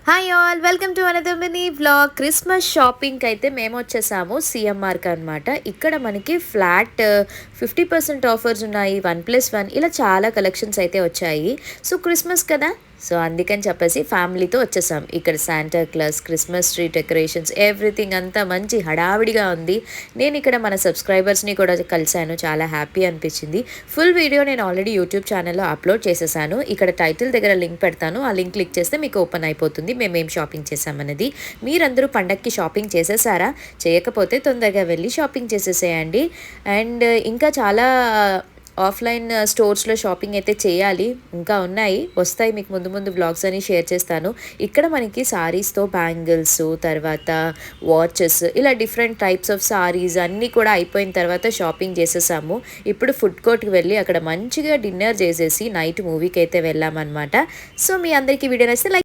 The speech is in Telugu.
Hi all welcome to another mini vlog. Christmas షాపింగ్కి అయితే మేము వచ్చేసాము సిఎంఆర్కి అనమాట. ఇక్కడ మనకి ఫ్లాట్ 50% ఆఫర్స్ ఉన్నాయి, 1+1 ఇలా చాలా కలెక్షన్స్ అయితే వచ్చాయి. సో క్రిస్మస్ కదా, సో అందుకని చెప్పేసి ఫ్యామిలీతో వచ్చేసాం. ఇక్కడ Santa Claus, Christmas tree decorations, everything అంతా మంచి హడావిడిగా ఉంది. నేను ఇక్కడ మన సబ్స్క్రైబర్స్ని కూడా కలిశాను, చాలా హ్యాపీ అనిపించింది. ఫుల్ వీడియో నేను ఆల్రెడీ యూట్యూబ్ ఛానల్లో అప్లోడ్ చేసేసాను. ఇక్కడ టైటిల్ దగ్గర లింక్ పెడతాను, ఆ లింక్ క్లిక్ చేస్తే మీకు ఓపెన్ అయిపోతుంది మేమేం షాపింగ్ చేసామన్నది. మీరందరూ పండగకి షాపింగ్ చేసేసారా? చేయకపోతే తొందరగా వెళ్ళి షాపింగ్ చేసేసేయండి. అండ్ ఇంకా చాలా ఆఫ్లైన్ స్టోర్స్లో షాపింగ్ అయితే చేయాలి, ఇంకా ఉన్నాయి, వస్తాయి, మీకు ముందు ముందు వ్లాగ్స్ అని షేర్ చేస్తాను. ఇక్కడ మనకి సారీస్తో బ్యాంగిల్స్, తర్వాత వాచెస్, ఇలా డిఫరెంట్ టైప్స్ ఆఫ్ సారీస్ అన్నీ కూడా అయిపోయిన తర్వాత షాపింగ్ చేసేసాము. ఇప్పుడు ఫుడ్ కోర్ట్కి వెళ్ళి అక్కడ మంచిగా డిన్నర్ చేసేసి నైట్ మూవీకి అయితే వెళ్ళామన్నమాట. సో మీ అందరికీ వీడియో నచ్చితే లైక్